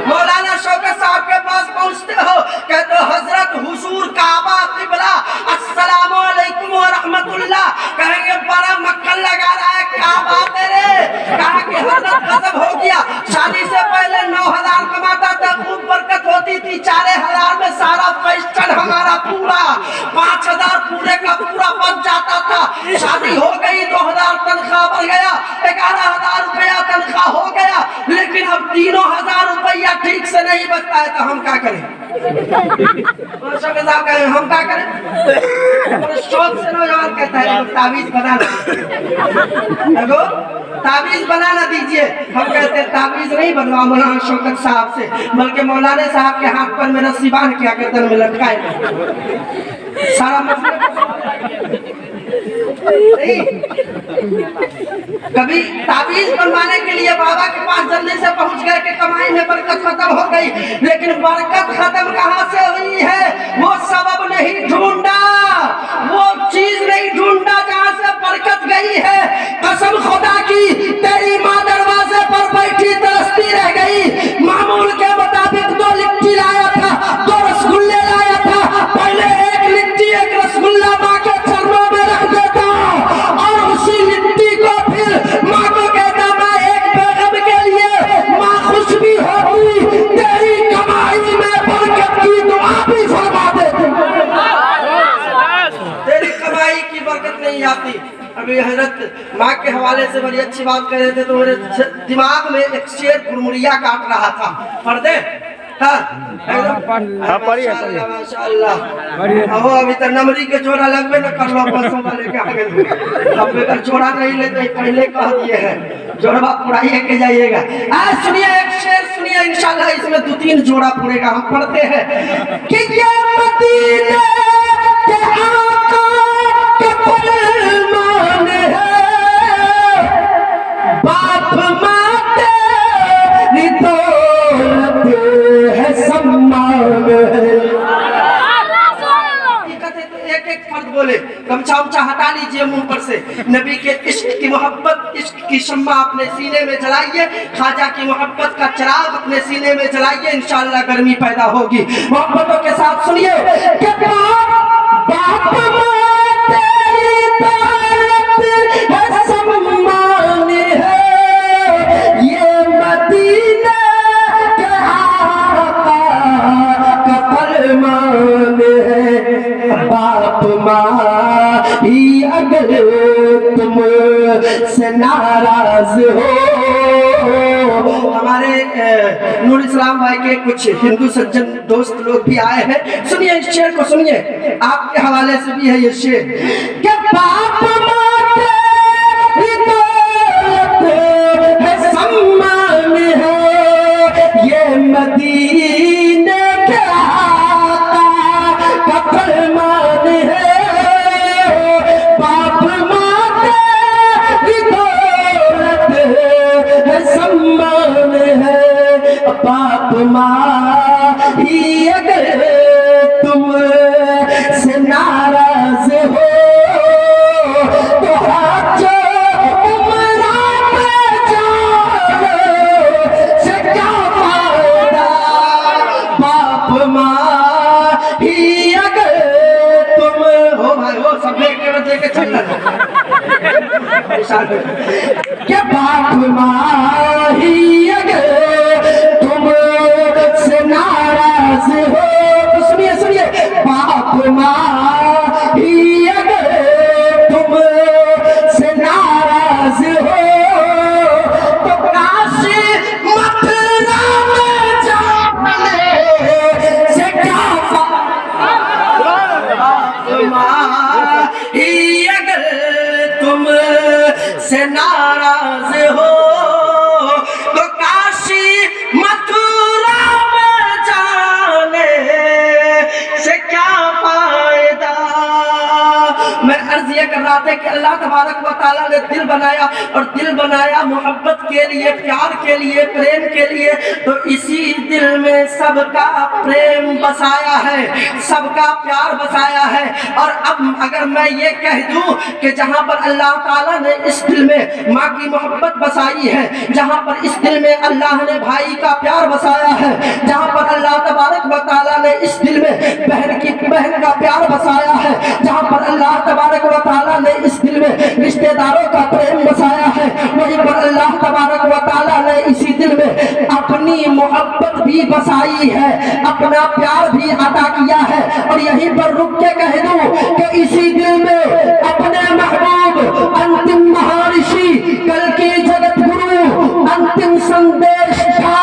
S2: मौलाना शौकत साहब के पास पहुंचते हो, कहते हो हजरत हुजूर काबा किबला अस्सलाम वालेकुम व रहमतुल्लाह। कहेंगे बड़ा मक्खन लगा रहा है, क्या बात है रे? कहा कि हजरत गजब हो गया, शादी से पहले 9,000 कमाता था, खूब बरकत होती थी, 4,000 में सारा फैशन हमारा पूरा, 5,000 पूरे का पूरा बच जाता था। शादी हो गई, 2,000 तनख्वाह बढ़ गया, 11,000 रुपया तनख्वाह हो गया, लेकिन अब 3,000 रुपया ठीक से नहीं बचता है, तो हम क्या करें? हम क्या करें? शौक से नौजवान कहता है तावीज बनाना, देखो तावीज बनाना दीजिए। हम कहते हैं तावीज नहीं बनवा मौलाना शौकत साहब से, बल्कि मौलाना साहब के हाथ पर में रस्सी बांध के गर्दन में लटकाए, सारा मसला कभी ताबीज बनवाने के लिए बाबा के पास जल्दी से पहुंच गए कि कमाई में बरकत खत्म हो गई, लेकिन बरकत खत्म कहां से हुई है? वो सबब नहीं ढूंढा, वो चीज नहीं ढूंढा जहां से बरकत गई है। कसम खुदा की, तेरी माँ दरवाजे पर बैठी तरसती रह गई। मामूल के मुताबिक 2 लिट्टी लाया था, 2 रसगुल्ले लाया था। पहले 1 लिट्टी 1 रसगुल्ला माँ के चरणों में रख देता और उसी लिट्टी को फिर माँ को कहता, मैं एक बेगम के लिए माँ खुश भी होती, तेरी कमाई में बरकत की दुआ भी फरमा देती। तेरी कमाई की बरकत नहीं आती। अभी हजरत माँ के हवाले से बड़ी अच्छी बात कर रहे थे, तो मेरे दिमाग में एक शेर गुरमुरिया काट रहा था। पढ़ दे। माशाअल्लाह। अभी तो नमरी के जोड़ा लगबे न कर लो, बसों वाले के आगे अब अगर जोड़ा नहीं लेते पहले कह दिए हैं, जोड़वा पुराइए के जाइएगा। आज सुनिए एक शेर सुनिए, इंशाल्लाह इसमें 2-3 जोड़ा पुरेगा। हम पढ़ते हैं कि ये मदीने के आका के फरमान है, बाप माते दौलत है, सम्मान है। एक फर्द बोले, गमछा उमछा हटा लीजिए मुंह पर से। नबी के इश्क की मोहब्बत, इश्क की शम्मा अपने सीने में जलाइए। ख्वाजा की मोहब्बत का चिराग अपने सीने में जलाइए, इंशाअल्लाह गर्मी पैदा होगी। मोहब्बतों के साथ सुनिए कि बाप तेरी दौलत है, सम्मान है, ये मदीना के आका का फरमान है। बाप माँ ही अगर तुम से नाराज हो। हमारे नूर इस्लाम भाई के कुछ हिंदू सज्जन दोस्त लोग भी आए हैं, सुनिए इस शेर को सुनिए, आपके हवाले से भी है ये शेर कि बाप माँ तेरी दौलत है, सम्मान है, ये मदीने के आका का फरमान है। बाप माँ तेरी दौलत है, सम्मान है। बाप माँ ही अगर तुम से नाराज हो, तो हाथों उमरा पे जाओ से क्या फायदा। बाप माँ ही अगर तुम हो, भाई हो सब लेके चल क्या बाप माँ ही अगर तुम से नाराज हो, तो सुनिए सुनिए, बाप माँ ही अगर तुम से नाराज हो, तो काशी मथुरा में जाने से क्या बाप माँ ही अगर तुम से नाराज हो, तो काशी मथुरा में जाने से क्या फायदा। मैं अर्ज ये कर रहा था कि अल्लाह तबारक व तआला ने दिल बनाया, और दिल बनाया मोहब्बत के लिए, प्यार के लिए, प्रेम के लिए, तो इसी दिल में सबका प्रेम बसाया है, सबका प्यार बसाया है। और अब अगर मैं ये कह दूं कि जहां पर अल्लाह ताला ने इस दिल में माँ की मोहब्बत बसाई है, जहां पर इस दिल में अल्लाह ने भाई का प्यार बसाया है, जहां पर अल्लाह तबारक व तआला ने इस दिल में बहन का प्यार बसाया है, जहां पर अल्लाह तबारक व तआला ने इस दिल में रिश्तेदारों का प्रेम बसाया है, वहीं पर अल्लाह तबारक व तआला ने इसी दिल में अपनी मोहब्बत भी बसाई है, अपना प्यार भी अता किया है। और यहीं पर रुक के कह दूं कि इसी दिल में अपने महबूब अंतिम महर्षि, कल के जगत गुरु, अंतिम संदेश था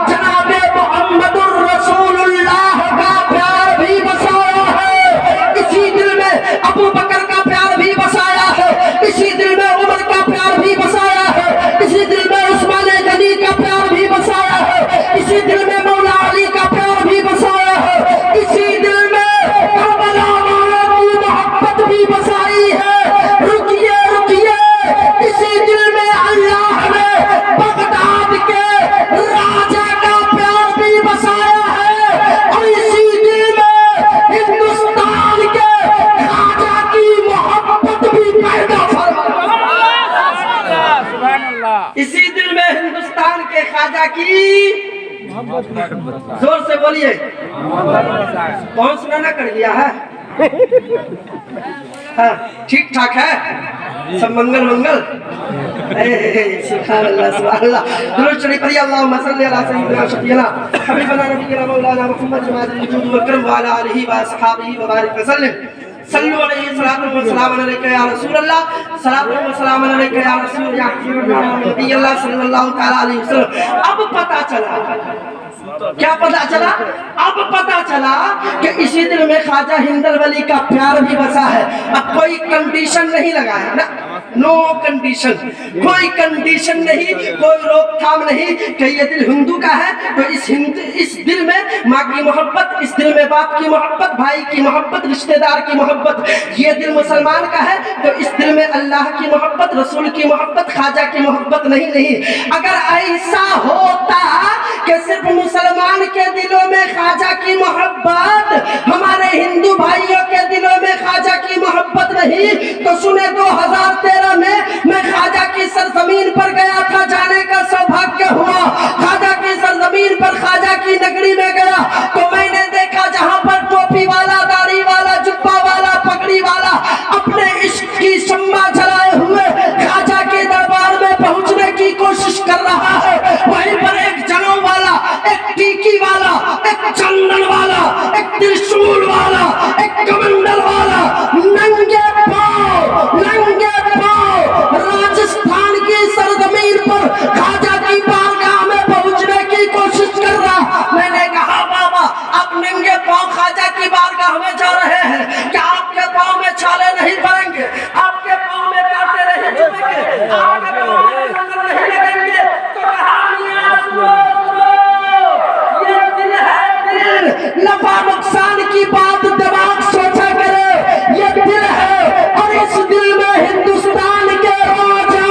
S2: जनाबे मोहम्मदुर रसूलुल्लाह का प्यार भी बसाया है। इसी दिल में अबू बकर का प्यार भी बसाया है, इसी दिल में उमर का प्यार भी बसाया है, इसी दिल में उस्मान गनी का प्यार भी बसाया है, इसी दिल में मौला अली का प्यार भी बसाया है, इसी दिल में करबला वालों की मोहब्बत भी बसाया इसी दिल में हिंदुस्तान के ख्वाजा की, जोर से बोलिए, कौन सुनाना कर दिया है? हाँ, ठीक ठाक है सब, मंगल मंगल। सुभान अल्लाह सुभान अल्लाह। दुरूद शरीफ पढ़िए, अल्लाहुम्मा सल्ली अला सय्यिदिना शफीना हबीबना नबीना मौलाना मुहम्मद जमादुल वजूद व करम व अला आलिहि व असहाबिहि व बारिक वसल्लम। सल्लु अलैहि सलातु व सलाम अलैका या रसूल अल्लाह, सलातु व सलाम अलैका या रसूल या नबी अल्लाह सल्लल्लाहु तआला अलैहि वसल्लम। अब पता चला, क्या पता चला? अब पता चला कि इसी दिल में ख्वाजा हिंदल वली का प्यार भी बसा है। अब कोई कंडीशन नहीं लगा है ना, नो कंडीशन, कोई कंडीशन नहीं, कोई रोकथाम नहीं कि ये दिल हिंदू का है तो इस दिल में माँ की मोहब्बत, इस दिल में बाप की मोहब्बत, भाई की मोहब्बत, रिश्तेदार की मोहब्बत। ये दिल मुसलमान का है तो इस दिल में अल्लाह की मोहब्बत, रसूल की मोहब्बत, ख्वाजा की मोहब्बत नहीं। नहीं, अगर ऐसा होता कि सिर्फ मुसलमान के दिलों में ख्वाजा की मोहब्बत, हमारे हिंदू भाइयों के दिलों में ख्वाजा की मोहब्बत नहीं, तो सुने 2013 में मैं ख्वाजा की सरजमीन पर गया था, जाने का सौभाग्य हुआ। ख्वाजा की सरजमीन पर, ख्वाजा की नगरी में गया तो मैंने देखा जहां पर टोपी वाला, दाढ़ी वाला, जुब्बा वाला, पगड़ी वाला अपने इश्क की शम्मा जलाए हुए ख्वाजा के दरबार में पहुंचने की कोशिश कर रहा है, वहीं पर एक जनों वाला, एक टीकी वाला, एक चंदन वाला, एक त्रिशूल वाला, एक कमंडल वाला, नंगे पांव राजस्थान की सरजमीन पर ख्वाजा की बारगाह में पहुंचने की कोशिश कर रहा। मैंने कहा बाबा आप नंगे पांव ख्वाजा की बारगाह में जा रहे हैं, क्या आपके पांव में छाले नहीं पड़ेंगे? आपके पांव में कांटे नहीं चुभेंगे? आपके पांव में कंकर नहीं लगेंगे? तो कहानियां सुनो, ये दिल है दिल, नफा नुकसान की बात दिमाग सोचा करे, ये दिल है और इस दिल में हिंदुस्तान के राजा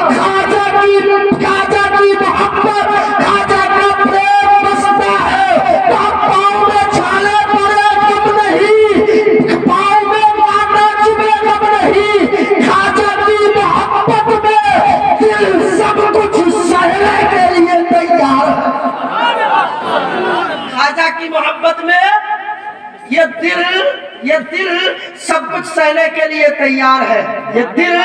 S2: ख्वाजा की मोहब्बत, ख्वाजा का प्रेम बसता है। तो पाँव में छाले पड़े कब नहीं, पाँव में कांटा चुभे कब नहीं, ख्वाजा की मोहब्बत में दिल सब कुछ सहने के लिए तैयार है। ख्वाजा की मोहब्बत में ये दिल सब कुछ सहने के लिए तैयार है, ये दिल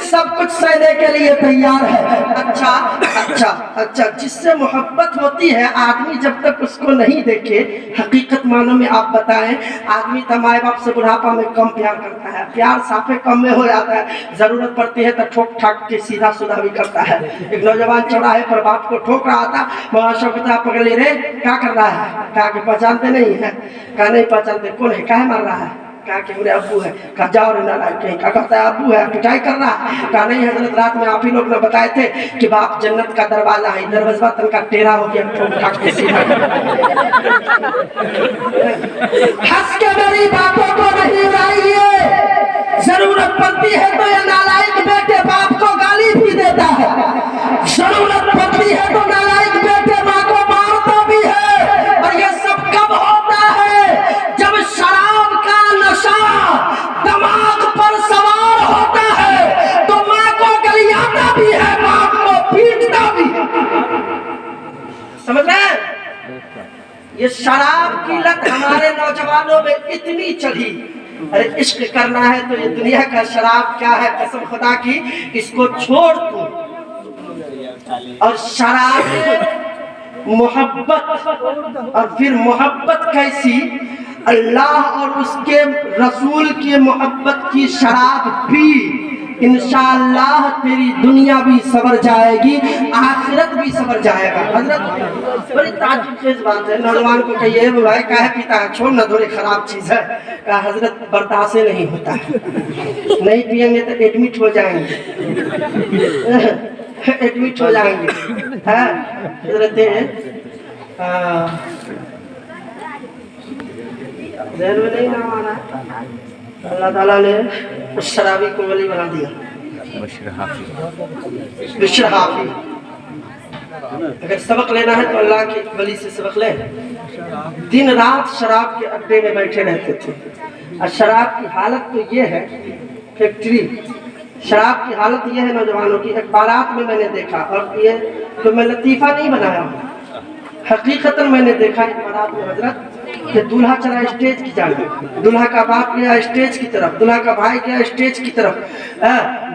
S2: सब कुछ सहने के लिए तैयार है। अच्छा, जिससे मोहब्बत होती है आदमी जब तक उसको नहीं देखे, हकीकत मानो में आप बताएं, आदमी तो माए बाप से बुढ़ापा में कम प्यार करता है, प्यार साफे कम में हो जाता है, जरूरत पड़ती है तो ठोक ठाक के सीधा सुधा भी करता है। एक नौजवान चौराहे पर बाप को ठोक रहा था, मौलाना शौकत आप पकड़ ले रे, क्या कर रहा है? कहा कि पहचानते नहीं है? कहा नहीं पहचानते। कौन है? काहे मार रहा है? कहा कि मेरे अब्बू है। कहा जाओ रे नालायक कहीं, क्या कहता है अब्बू है, पिटाई कर रहा है? कहा नहीं हजरत, रात में आप ही लोग ने बताए थे कि बाप जन्नत का दरवाजा है, दरवाजा तनका टेढ़ा हो गया, ठोक ठाक के सीधा। हंस के मेरी बातों को नहीं उड़ाइए, जरूरत पड़ती है तो ये नालायक बेटे बाप को गाली भी देता है, जरूरत पड़ती है तो नालायक बेटे माँ को मारता भी है। और ये सब कब होता है? जब शराब का नशा दिमाग पर सवार होता है तो माँ को गलियाता भी है, बाप को पीटता भी है। समझ रहे हैं? ये शराब की लत हमारे नौजवानों में इतनी चढ़ी। अरे इश्क करना है तो ये दुनिया का शराब क्या है, कसम खुदा की इसको छोड़ तू। और शराब मोहब्बत, और फिर मोहब्बत कैसी? अल्लाह और उसके रसूल की मोहब्बत की शराब पी, इंशाअल्लाह तेरी दुनिया भी सवर जाएगी, आखिरत भी सवर जाएगा। हजरत बड़ी ताज्जुब की बात है, नौजवान को कहिए भाई काहे पीता है, छोड़ ना, थोड़ी खराब चीज है। कहा हजरत बर्दाश्त नहीं होता है, नहीं पियेंगे तो एडमिट हो जाएंगे, एडमिट हो जाएंगे। हजरत ज़हन में नहीं नाम आ रहा, अल्लाह ताला ने उस शराबी को वली बना दिया, बिश्र हाफी। अगर सबक लेना है तो अल्लाह की वली से सबक ले। दिन रात शराब के अड्डे में बैठे रहते थे। और शराब की हालत तो ये है, फैक्ट्री शराब की हालत ये है नौजवानों की। एक बारात में मैंने देखा, और ये तो मैं लतीफ़ा नहीं बनाया हूँ, हकीकतन मैंने देखा एक बारात में हजरत कि दूल्हा चला स्टेज की जाने, दूल्हा का बाप गया स्टेज की तरफ, दूल्हा का भाई गया स्टेज की तरफ,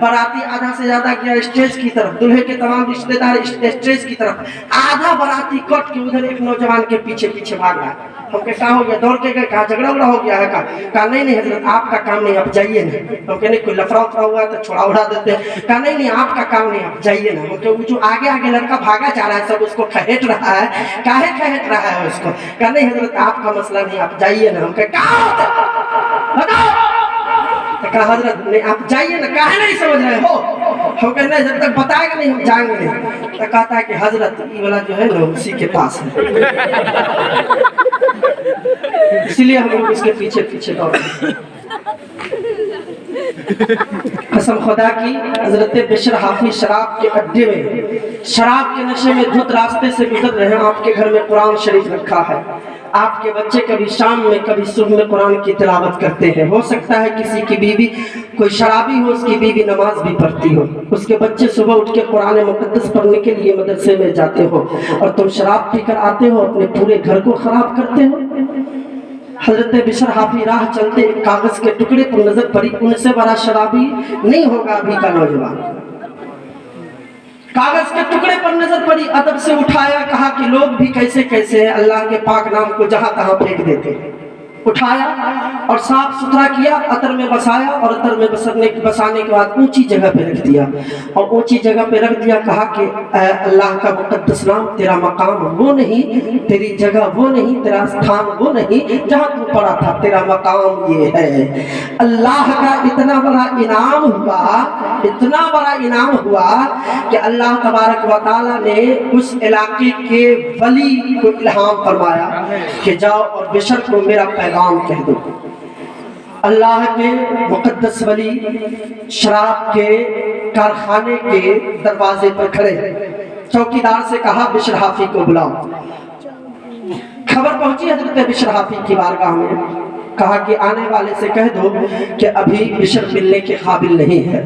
S2: बाराती आधा से ज्यादा गया स्टेज की तरफ, दूल्हे के तमाम रिश्तेदार स्टेज की तरफ, आधा बाराती कट के उधर एक नौजवान के पीछे पीछे भाग रहा है। हम क्या हो गया, दौड़ के गए, कहा झगड़ा उगड़ा हो गया है, कहा नहीं नहीं हजरत आपका काम नहीं, आप जाइए ना। हम कहने कोई लफड़ा उफड़ा हुआ है तो छोड़ा उड़ा देते हैं, कहा नहीं नहीं आपका काम नहीं, आप जाइए ना। हम जो आगे आगे लड़का भागा जा रहा है सब उसको खहेट रहा है, काहे खहेट रहा है उसको, कहा नहीं हजरत आपका मसला नहीं, आप जाइए ना। हम कहे तो कहा हजरत नहीं आप जाइए ना, काहे नहीं समझ रहे हो। हम कहे नहीं जब तक बताएगा नहीं हम जाएंगे नहीं। तो कहता है कि हजरत ये वाला जो है ना उसी के पास है, इसीलिए हम लोग इसके पीछे पीछे दौड़े। कसम खुदा की, हजरत बिशर हाफी शराब के अड्डे में, शराब के नशे में धुत रास्ते से गुजर रहे हैं। आपके घर में कुरान शरीफ रखा है, आपके बच्चे कभी शाम में कभी सुबह में कुरान की तिलावत करते हैं। हो सकता है किसी की बीवी कोई शराबी हो, उसकी बीवी नमाज भी पढ़ती हो, उसके बच्चे सुबह उठ के कुरान मुकद्दस पढ़ने के लिए मदरसे में जाते हो, और तुम शराब पीकर आते हो, अपने पूरे घर को खराब करते हो। हजरत बिशर हाफी राह चलते एक कागज के टुकड़े पर नजर पड़ी, उनसे बड़ा शराबी नहीं होगा अभी का नौजवान। कागज के टुकड़े पर नजर पड़ी, अदब से उठाया, कहा कि लोग भी कैसे कैसे हैं, अल्लाह के पाक नाम को जहां तहां फेंक देते हैं। उठाया और साफ सुथरा किया, अतर में बसाया, और अतर में बसाने के बाद ऊंची जगह पे रख दिया, और ऊंची जगह पे रख दिया। कहा कि अल्लाह का मुकद्दस नाम, तेरा मकाम वो नहीं, तेरी जगह वो नहीं, तेरा स्थान वो नहीं जहाँ तू पड़ा था, तेरा मकाम ये है। अल्लाह का इतना बड़ा इनाम हुआ, इतना बड़ा इनाम हुआ कि अल्लाह तबारक व तआला ने उस इलाके के वली को इल्हाम फरमाया कि जाओ और बिशर को मेरा पैगाम कह दो। अल्लाह के मुकद्दस वली शराब के कारखाने के दरवाजे पर खड़े, चौकीदार से कहा बिशर हाफी को बुलाओ। खबर पहुंची हजरत बिशर हाफी की बारगाह में, कहा कि आने वाले से कह दो कि अभी बिशर मिलने के काबिल नहीं है।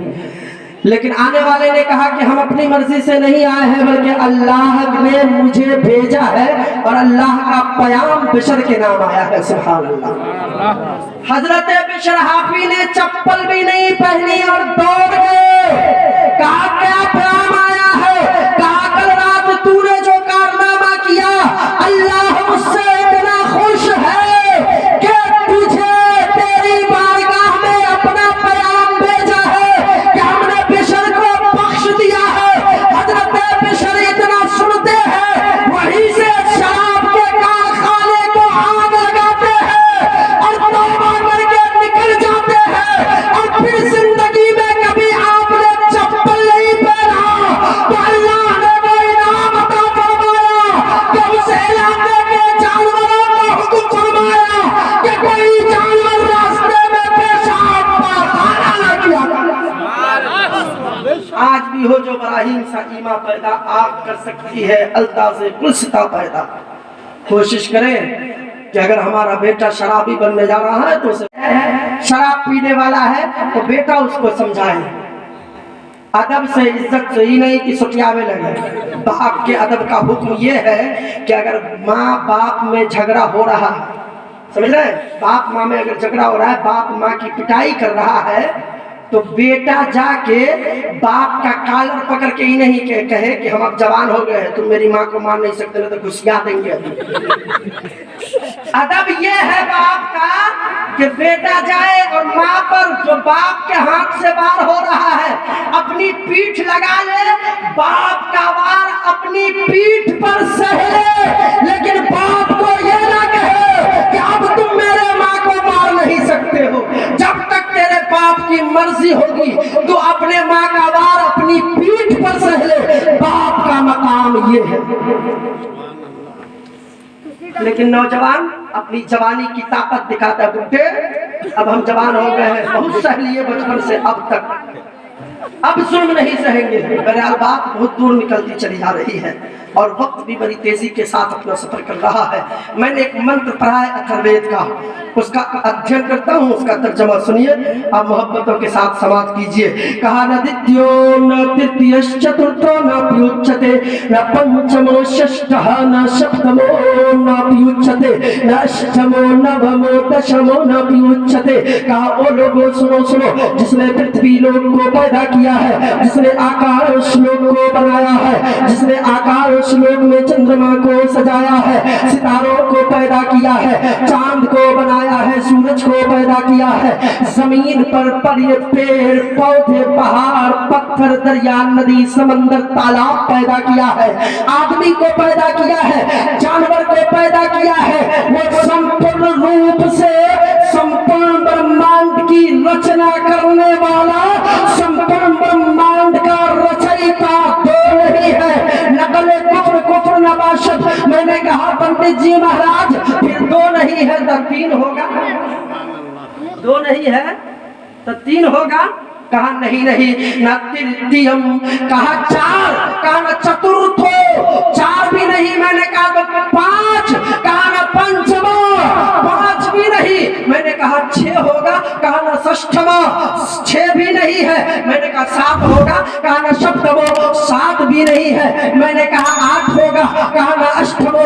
S2: लेकिन आने वाले ने कहा कि हम अपनी मर्जी से नहीं आए हैं, बल्कि अल्लाह ने मुझे भेजा है, और अल्लाह का प्याम बिशर के नाम आया है। सुभान अल्लाह। हजरत बिशर हाफी ने चप्पल भी नहीं पहनी और दौड़ गए। कहा क्या प्याम आया है, कहा कल रात तूने जो कारनामा किया, अल्लाह मुझसे इतना खुश है कि तुझे तेरी बारगाह में अपना प्याम भेजा है कि हमने बिशर को बख्श दिया है। हजरत बिशर इतना सुनते हैं, वहीं से शराब के कारखाने को आग लगाते हैं और तौबा करके निकल जाते हैं। और फिर जिंदगी में कभी आपने चप्पल नहीं पहना तो अल्लाह ने वो इनाम अता फरमाया कि उस इलाके के जानवरों को हुक्म फरमाया कि कोई जानवर रास्ते में पेशाब पाखाना न किया। आज भी हो जो बराहीम सा ईमा पैदा आग कर सकती है अल्ताफ से कुलसता पैदा। कोशिश करें कि अगर हमारा बेटा शराबी बनने जा रहा है तो उसे शराब पीने वाला है तो बेटा उसको समझाए अदब से, इज्जत से, ही नहीं कि सुटियावे लगे। बाप के अदब का हुक्म ये है कि अगर माँ बाप में झगड़ा हो रहा है, समझ रहे हैं, बाप माँ में अगर झगड़ा हो रहा है, बाप माँ की पिटाई कर रहा है, तो बेटा जाके बाप का कॉलर पकड़ के ही नहीं कहे कि हम अब जवान हो गए, तुम मेरी माँ को मार नहीं सकते, तो घुसिया देंगे। अदब ये है बाप का कि बेटा जाए और माँ पर जो बाप के हाथ से वार हो रहा है अपनी पीठ लगा ले, बाप का वार अपनी पीठ पर सह ले, लेकिन बाप को ये ना कहे कि अब तुम मेरे माँ को मार नहीं सकते हो। जब तक तेरे बाप की मर्जी होगी तो अपने माँ का वार अपनी पीठ पर सह ले, बाप का मकाम ये है। लेकिन नौजवान अपनी जवानी की ताकत दिखाता है, बुढ़े अब हम जवान हो गए हैं, बहुत सह लिए बचपन से अब तक, अब जुल्म नहीं सहेंगे। बहरहाल बात बहुत दूर निकलती चली जा रही है। और वक्त भी बड़ी तेजी के साथ अपना सफर कर रहा है। मैंने एक मंत्र पढ़ा है अथर्ववेद का, उसका अध्ययन करता हूँ, उसका तर्जमा सुनिए, आप मोहब्बतों के साथ समाप्त कीजिए। कहा न द्वितीयो न तृतीय चतुर्थो न प्युच्यते न पंचमो षष्ठः न सप्तमो न प्युच्यते न अष्टमो नवमो दशमो न प्युच्यते। कहा ओ लोगों सुनो सुनो, जिसने पृथ्वी लोक को पैदा किया है, जिसने आकाश लोक को बनाया है, जिसने आकाश लोक में चंद्रमा को सजाया है, सितारों को पैदा किया है, चांद को बनाया है, सूरज को पैदा किया है, जमीन पर ये पेड़ पौधे पहाड़ पत्थर दरिया नदी समंदर तालाब पैदा किया है, आदमी को पैदा किया है, जानवर को पैदा किया है। वो संपूर्ण रूप से संपूर्ण ब्रह्मांड की रचना करने वाला, संपूर्ण ब्रह्मांड का रचयिता दो नहीं है, नकले कुफ्र कुफ्र नबाशत। मैंने कहा पंडित जी महाराज फिर दो नहीं है तो तीन होगा, दो नहीं है तो तीन होगा। कहा नहीं नहीं न तृतीयम, कहा चार, कहा न चतुर्थो, चार भी नहीं, मैंने कहा तो पांच, कहा न पंचमो, पांच भी नहीं, मैंने कहा छह होगा, कहा न षष्ठमो, छह भी नहीं है, मैंने कहा सात होगा, कहा न सप्तमो, सात भी नहीं है, मैंने कहा आठ होगा, कहा न अष्टमो,